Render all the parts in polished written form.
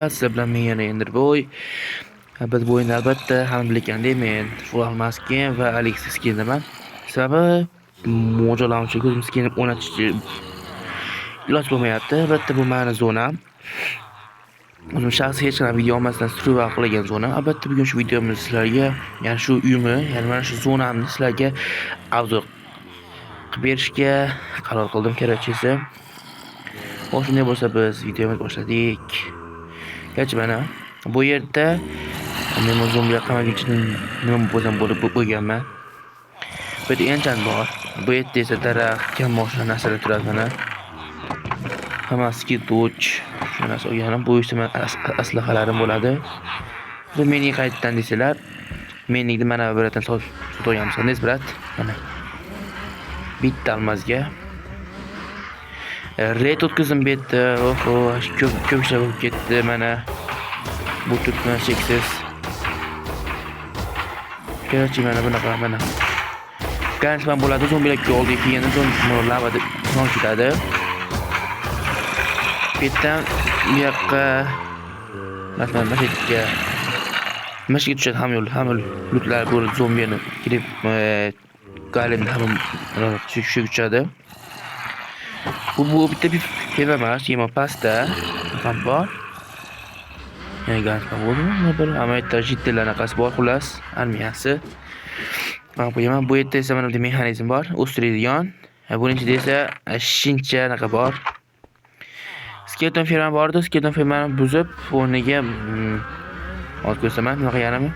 Sizlar bilan men yana Enderboy. Biz bu o'yinda albatta hamma bilgandek men Full Masken va Alexis skindaman. Sababi mo'jizalanuvchi ko'zim skinni o'rnatishga iloj bo'lmayapti. Albatta bu meni zonam. O'zim shaxsiy hech qanday video olmasdan struva qilgan zona. Albatta bugun shu videomni sizlarga, ya'ni shu uyimni, ya'ni mana shu zonamni sizlarga obzor qilib berishga qaror qildim. Kerakchisi. Xo'sh, shunday bo'lsa biz videomizni boshladik. Gerçi mana bu yerda men zombilar qamaguncha nima bo'lsam bo'lib qo'yganman. Bu yerda enchant bor. Bu yerda esa daraxt, kamoshlar narsalar turadi mana. Hammasi duch. Shu narsa olganim bu esa men aslahalarim bo'ladi. Bu mening qaytdan desalar, meningni mana bu yerdan sotib olganmiz. Qanday birat? Mana. Bitta almazga. Red o'tkazim betdi. Oho, ko'p ishlar bo'lib ketdi mana. Bu tutma cheksiz. Kerakchi mana bunaqa mana. Ganchman bo'ladi, zombilarga oldi kelganda zombilar lavada non ketadi. Betdan bu yoqqa masalan masjidga tushadi ham yo'l lutlar bu zombini kirib galemni ham tushadi. Bu bitta bir ferma emas, yema pasta ham bor. Yani ganchman bo'ldimi? Bir amaliyotda jiddilar anaqasi bor, xullas, armiyasi. Mana bu yerda bu yerda esa mana bu mexanizm bor, o'stiradigan. Buning ichida esa shincha anaqa bor. Skeleton ferma bor edi, skeleton fermani buzib, o'rniga hozir ko'rsataman, nima qilganimni.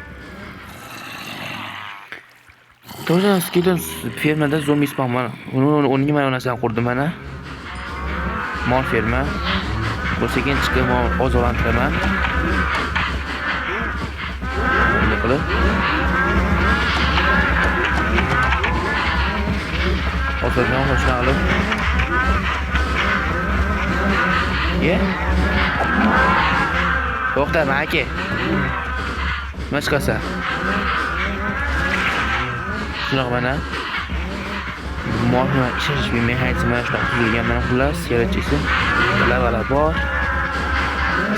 To'g'ri, skeleton fermada zombi spawn mana. O'rniga mana narsani qurdim mana. Mol ferma. Bu sekin chiqib oziqlantiraman. Bunday qilib. Hozirdan boshdan olib. To'xta, aka. Nima chiqasa? Shunaqa mana. Mol ishlash mexanizmi shunaqa tuzilgan mana xullas, kerakchisi. Lavalar bor.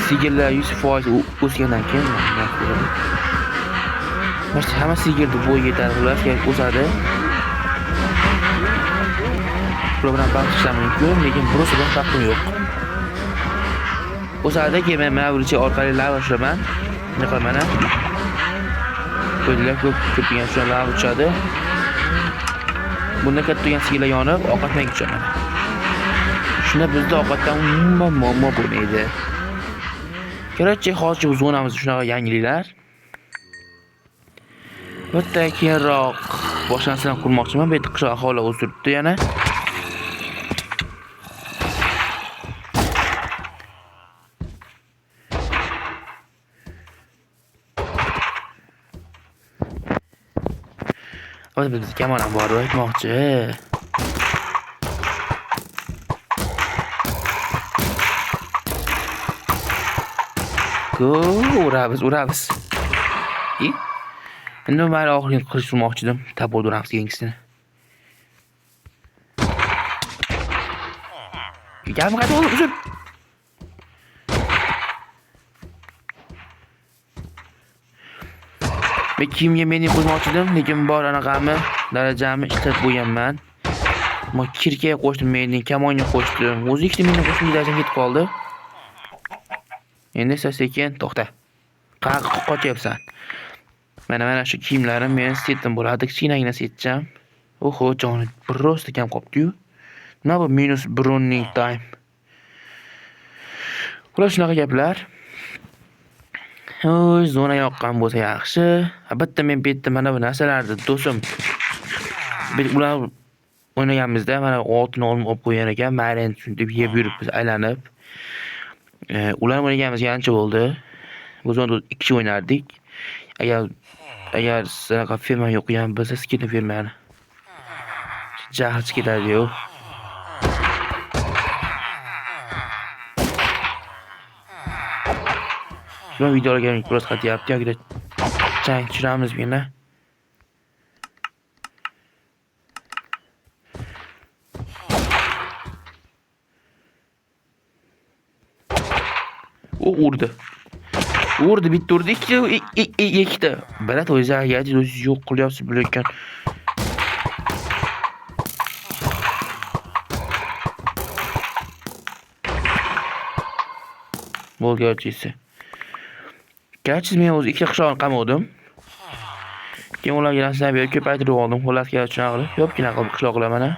Sigirlar 100% o'sgandan keyin mana hamma sigirni bo'yi yetadi xullas, o'sadi. Ular bilan baqishlar mumkin, lekin biroz bilan farqi yo'q. O'sadi keyin mana bu orqali lava ushlaman. Nima mana? Qo'ydilar ko'pincha shu lava uchadi. Bunda katta turgan sigirlar yonib, ovqatdan tushadi. Shunda bizda ovqatdan umuman muammo bo'lmaydi. Kerakchi hozir bu zonamizda shunaqa yangiliklar. Bitta keyinroq boshqa narsadan qurmoqchiman. Bu yerda qishloq aholi o'stiribdi yana. Hozir bizga kamon ham bor aytmoqchi. Uramiz. Endi men oxirgi qilish urmoqchi edim. Tab o'ldiramiz keyingisini. Gapim qayta uzr. Men kiyimga meni qo'ymoqchi edim, lekin bor anaqami, darajamni ishlatib qo'yganman. Men kirkaga qo'shdim, meni kamonga qo'shdim. O'zi ikkita meni qo'shdim, darajam ketib qoldi. Endi esa sekin to'xta. Qochyapsan. Mana shu kiyimlarim men setdim bo'ladi, kichkinagina setcham. Oho, joni biroz kam qolibdi-yu. Nima bu minus running time? Ular shunaqa gaplar. Oy, zona yoqqan bo'lsa yaxshi. Albatta men bu yerda mana bu narsalarni do'stim. Ular o'ynaganimizda mana oltin olib qo'ygan ekan, marin deb yeb yuribmiz aylanib. Ular o'ynaganimizga ancha bo'ldi. Biz onda 2 kishi o'ynardik. Agar sanaqa firma yo'qgan bo'lsa, skillni firmani. Jahil ketadi-yu. Shuna videolarga biroz qatyapti, yoki chang tushiramiz yana. urdi. Bitta urdi, ikkita. Brat o'zi yo'q qilyapsiz bilayotgan. Bo'lgachisi. Garchi men o'zi ikkita qishloqni qamadim. Keyin ularga nasab berib ko'paytirib oldim. Xullas garchi qilib, yo'qgina qilib qishloqlar mana.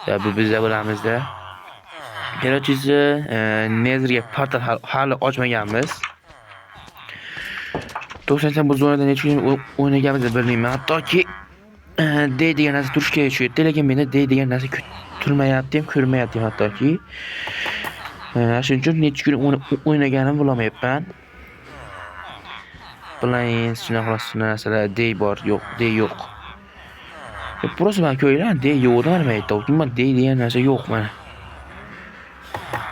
Ya bu bizda bo'lamiz-da. Garchisi Nezerga portal hali ochmaganmiz. To'g'ri bu zonada necha kun o'ynaganimizni bilmayman. Hattoki D degan narsa turish kerak shu yerda, lekin menda D degan narsa turmayapti ham, ko'rmayapti ham hattoki. Shuning uchun necha kun o'ynaganimni bilmayapman. Planes shunaqa narsalar D bor, yo'q, D yo'q. Просто men ko'ylan D yo'qdan nima aytdim? Men D degan narsa yo'q mana.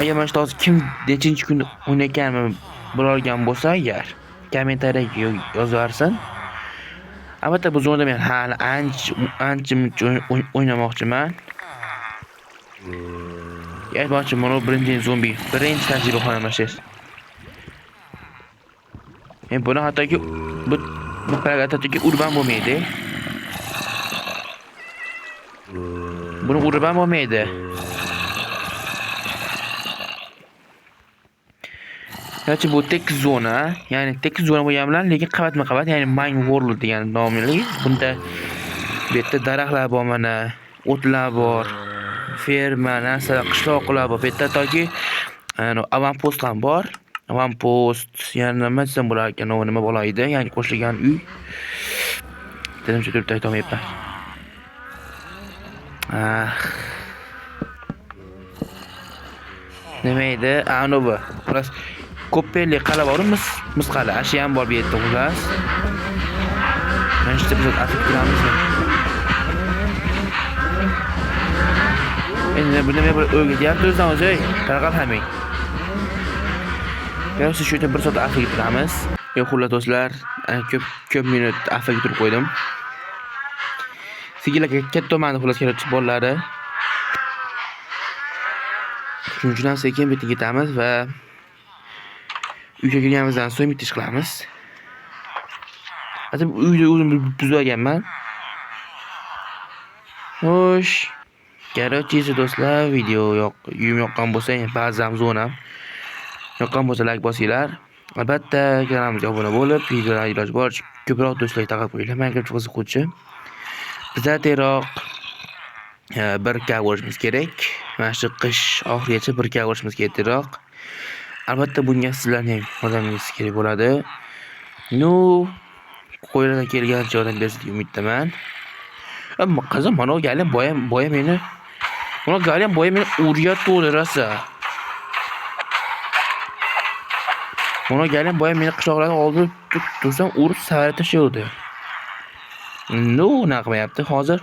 Agar mana shu hozir kim nechinchi kun o'ynaganimni bilolgan bo'lsa agar kommentariyaga yozarsin. Albatta bu zonada men hali ancha o'ynamoqchiman. Aytmoqchi mana birinchi zombi, birinchi tajriba xonamasiz. Men buni hattoki bu hattoki urban bo'lmaydi. Buni urban bo'lmaydi. Garchi bu tekis zona, ya'ni tekis zona bo'lgan bilan lekin qavatma-qavat, ya'ni mine world degan nomli. Bunda bu yerda daraxtlar bor mana, o'tlar bor, ferma, narsalar, qishloqlar bor. Bu yerda toki avampost ham bor. Avampost, ya'ni nima desam bo'lar ekan, nima bo'laydi, ya'ni qo'shilgan uy. Tilimcha turib aytolmayapman. Nima edi? Anovi. Biroz ko'pperli qala bormi? Mis qala. Ashi ham bor bu yerda xullas. Mana shu biz afib turamizmi? Endi buni men bir o'rgatyapti o'zdan o'zi. Tarqal haming. Yaxshi shu yerda 1 soat afib turamiz. Xullas do'stlar, ko'p minut afib turib qo'ydim. Sigirlarga katta ma'no xullas kerak bolalari. Shuning uchun sekin bitta ketamiz va uyga kirganimizdan so'ng bitta ish qilamiz. Hozir uyni o'zim buzganman. Xo'sh, garchi do'stlar, video yoqqan bo'lsa, ba'zan zonam yoqqan bo'lsa like bosinglar. Albatta, kanalimizga obuna bo'lib, videolarni iloji boricha ko'proq do'stlarga tarqatib qo'yinglar. Menga qiziquvchi. Bizda tezroq 1K bo'lishimiz kerak. Mana shu qish oxirigacha 1K bo'lishimiz kerakroq. Albatta bunga sizlarning yordamingiz kerak bo'ladi. Qo'ylardan kelgancha yordam berasiz deb umiddaman. Ammo qizim mana galim boya meni. Mana galim boya meni uryapti rosa. Mana galim boya meni qishloqlarga olib tursam urib savarga tashlaydi. Nima qilmayapti hozir?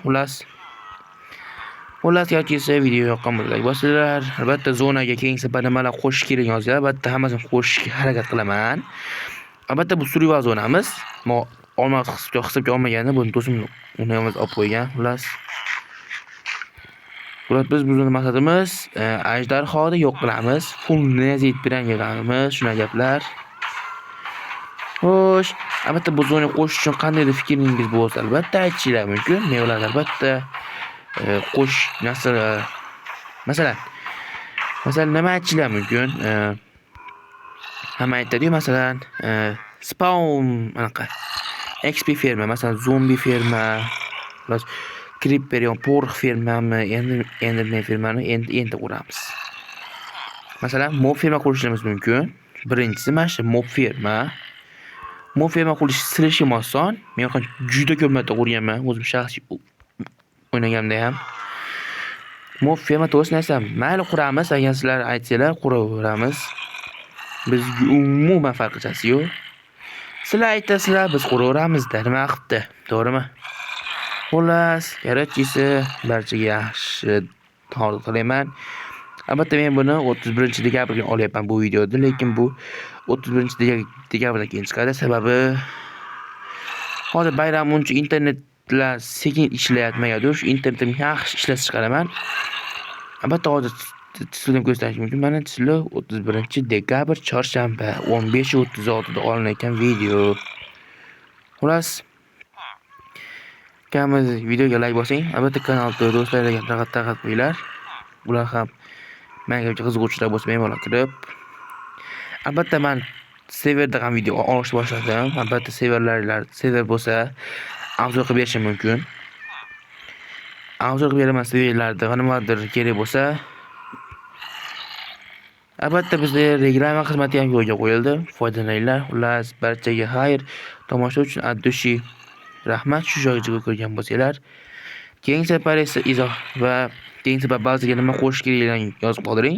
Xullas yoki video yoqqan bo'lsa bosinglar. Albatta zonaga keyingi nimalar qo'shish kerak yozinglar. Albatta hammasini qo'shishga harakat qilaman. Albatta bu survival zonamiz. Olmaz hisobga olmaganda buni do'stim unamiz olib qo'ygan. Xullas biz bizning maqsadimiz ajdarhoni yo'q qilamiz. Full nezit bilan yig'amiz, shuna gaplar. Xo'sh, albatta bu zona qo'shish uchun qanday fikringiz bo'lsa, albatta aytishinglar mumkin. Men ularga albatta qo'sh narsalar masalan nima aytishlar mumkin? Hamma aytadi-yu, masalan, spawn anaqa XP ferma, masalan, zombi ferma, creeper yo porx fermami, endi fermani endi quramiz. Masalan, mob ferma qurishimiz mumkin. Birinchisi mana shu mob ferma. Mob ferma qurish silishim oson. Men juda ko'p marta qurganman, o'zim shaxsiy o'ynaganimda ham. Mob ferma to'g'risini aytsam, mayli quramiz, agar sizlar aytsanglar quraveramiz. Bizga umuman farq etasi-yu. Sizlar aytasizlar, biz quraveramizda, nima qilibdi, to'g'rimi? Xullas, garachisi barchaga yaxshi hozir tilayman. Albatta men buni 31-dekabrga olyapman bu videoni, lekin bu 31-dekabrdan keyin chiqadi. Sababi hozir bayram uncha internetlar sekin ishlayotmagandir. Shu internetimni yaxshi ishlatib chiqaraman. Albatta hozir chislini ko'rsatish mumkin. Mana chisli 31-dekabr chorshanba 15:36 da olinayotgan video. Xullas, kamiz videoga like bosing. Albatta kanalni do'stlarga tarqatib qo'yinglar. Ular ham menga qiziquvchilar bo'lsa bemalol kirib. Albatta men serverda ham video olishni boshladim. Albatta server bo'lsa obzor qilib berishim mumkin. Obzor qilib beraman serverlarda nimadir kerak bo'lsa. Albatta bizda reklama xizmati ham yo'lga qo'yildi. Foydalaninglar. Xullas, barchaga xayr. Tomosha uchun addushi rahmat. Shu joyga ko'rgan bo'lsanglar, keyingi safar esa izoh va keyingi safar ba'ziga nima qo'shish kerakligini yozib qoldiring.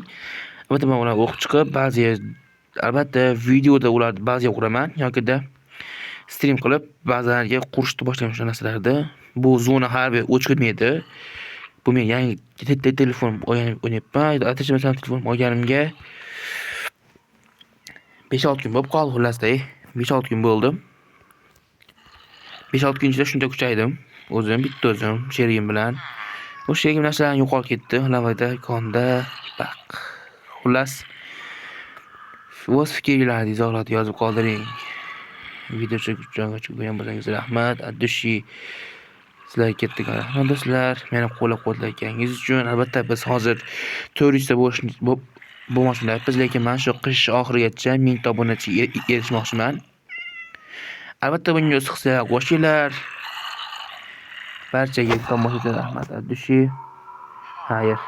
Albatta men ularni o'qib chiqib, albatta videoda ularni ba'ziga quraman yoki-da stream qilib ba'zilariga qurishni boshlagan shu narsalarda. Bu zona harbiy o'chirmaydi. Bu men yangi telefon o'ynayapman. Atashmasam telefon olganimga 5-6 kun bo'lib qoldi xullasda. 5-6 kun bo'ldi. 5-6 kun ichida shunday kuchaydim. Bitta o'zim sherigim bilan. O'sha sherigim narsalarni yo'qolib ketdi. Lavada, konda, baq. Xullas, o'z fikringizni izohlarda yozib qoldiring. Video ko'rgan bo'lsangiz rahmat. Addushi sizlarga katta rahmat do'stlar. Meni qo'llab-quvvatlayotganingiz uchun. Albatta biz hozir 400 ta bo'lmoqchimiz, lekin men shu qish oxirigacha 1000 ta obunachiga erishmoqchiman. Albatta bunga o'z hissalaringizni qo'shinglar. Barchaga tomosha uchun rahmat. Addushi. Xayr.